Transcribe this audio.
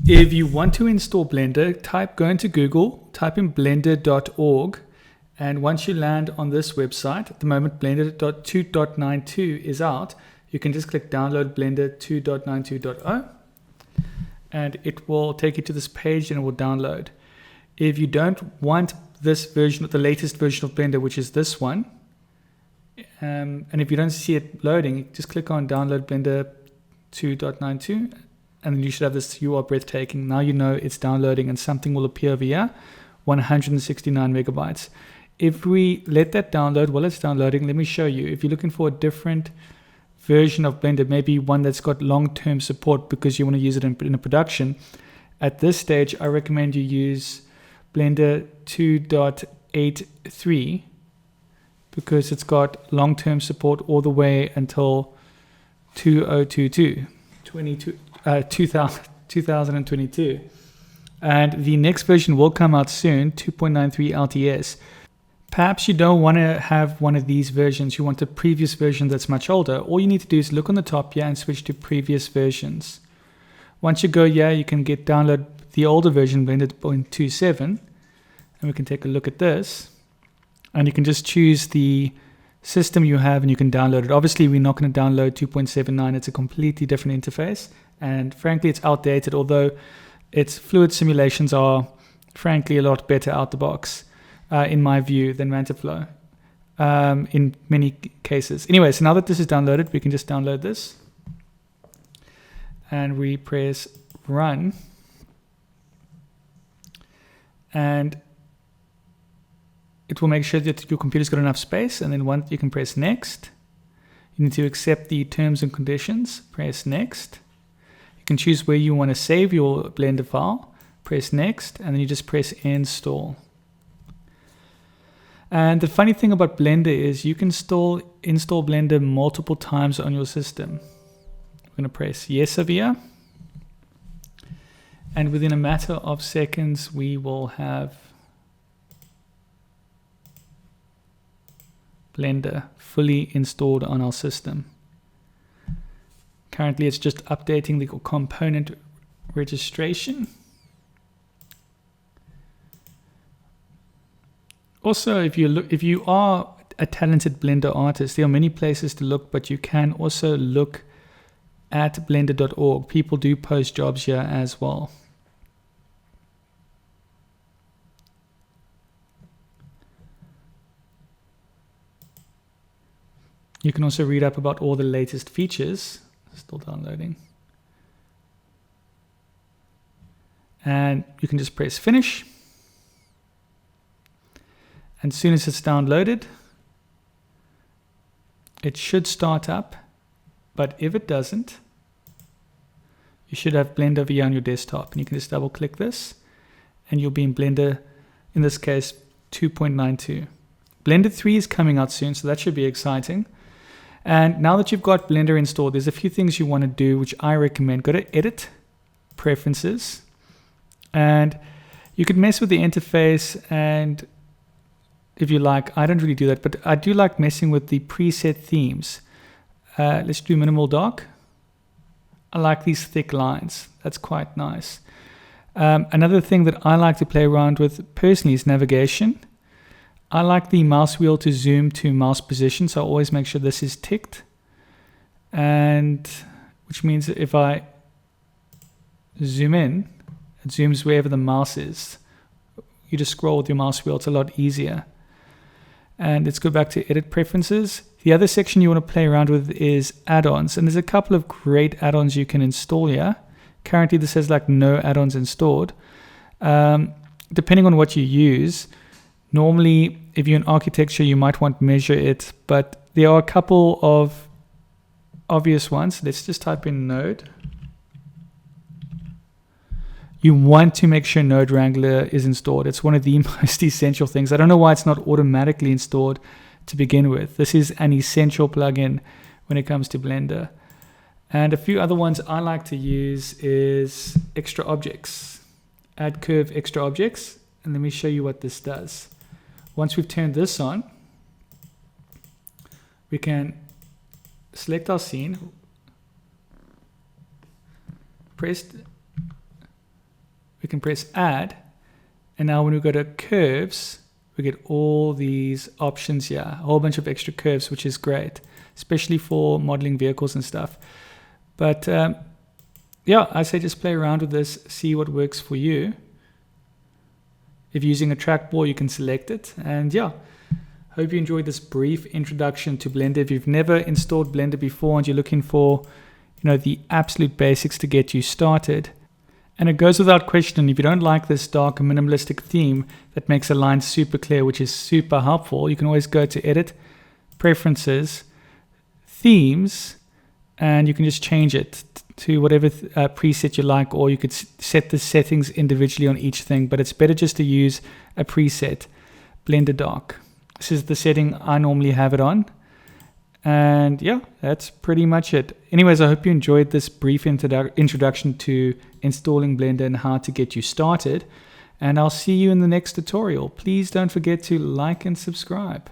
If you want to install Blender, go into Google, type in blender.org, and once you land on this website, at the moment Blender 2.92 is out, you can just click download Blender 2.92.0, and it will take you to this page and it will download. If you don't want this version, the latest version of Blender, which is this one, and if you don't see it loading, just click on download Blender 2.92, and then you should have this. You are breathtaking. Now you know it's downloading, and something will appear over here, 169 megabytes. If we let that download while it's downloading, let me show you. If you're looking for a different version of Blender, maybe one that's got long-term support because you want to use it in a production, at this stage, I recommend you use Blender 2.83 because it's got long-term support all the way until 2022. 2022. And the next version will come out soon, 2.93 LTS. Perhaps you don't want to have one of these versions. You want a previous version that's much older. All you need to do is look on the top here and switch to previous versions. Once you go here, you can download the older version, Blender 2.27, and we can take a look at this. And you can just choose the system you have and you can download it. Obviously, we're not going to download 2.79. It's a completely different interface. And frankly, it's outdated, although its fluid simulations are frankly a lot better out the box, in my view, than MantaFlow in many cases. Anyway, so now that this is downloaded, we can just download this. And we press run. And it will make sure that your computer's got enough space, and then once you can press next. You need to accept the terms and conditions, press next. You can choose where you want to save your Blender file, press next, and then you just press install. And the funny thing about Blender is you can install Blender multiple times on your system. I'm going to press yes over here. And within a matter of seconds, we will have Blender fully installed on our system. Currently, it's just updating the component registration. Also, if you are a talented Blender artist, there are many places to look, but you can also look at blender.org. People do post jobs here as well. You can also read up about all the latest features. Still downloading. And you can just press finish. And as soon as it's downloaded, it should start up. But if it doesn't, you should have Blender over here on your desktop. And you can just double click this and you'll be in Blender, in this case, 2.92. Blender 3 is coming out soon, so that should be exciting. And now that you've got Blender installed, there's a few things you want to do, which I recommend. Go to Edit, Preferences, and you could mess with the interface, and if you like, I don't really do that, but I do like messing with the preset themes. Let's do Minimal Dark. I like these thick lines. That's quite nice. Another thing that I like to play around with personally is navigation. I like the mouse wheel to zoom to mouse position, so I always make sure this is ticked. And which means that if I zoom in, it zooms wherever the mouse is. You just scroll with your mouse wheel, it's a lot easier. And let's go back to Edit Preferences. The other section you want to play around with is add-ons, and there's a couple of great add-ons you can install here. Currently this says like no add-ons installed. Depending on what you use, normally, if you're in architecture, you might want Measure It, but there are a couple of obvious ones. Let's just type in Node. You want to make sure Node Wrangler is installed. It's one of the most essential things. I don't know why it's not automatically installed to begin with. This is an essential plugin when it comes to Blender. And a few other ones I like to use is Extra Objects. Add Curve Extra Objects. And let me show you what this does. Once we've turned this on, we can select our scene, press can press add. And now when we go to curves, we get all these options here, a whole bunch of extra curves, which is great, especially for modeling vehicles and stuff. But yeah, I say just play around with this, see what works for you. If you're using a trackball, you can select it. And yeah, hope you enjoyed this brief introduction to Blender. If you've never installed Blender before and you're looking for, the absolute basics to get you started. And it goes without question, if you don't like this dark minimalistic theme that makes a line super clear, which is super helpful, you can always go to Edit, Preferences, Themes, and you can just change it to whatever preset you like, or you could set the settings individually on each thing, but it's better just to use a preset, Blender Dark. This is the setting I normally have it on. And yeah, that's pretty much it. Anyways, I hope you enjoyed this brief introduction to installing Blender and how to get you started. And I'll see you in the next tutorial. Please don't forget to like and subscribe.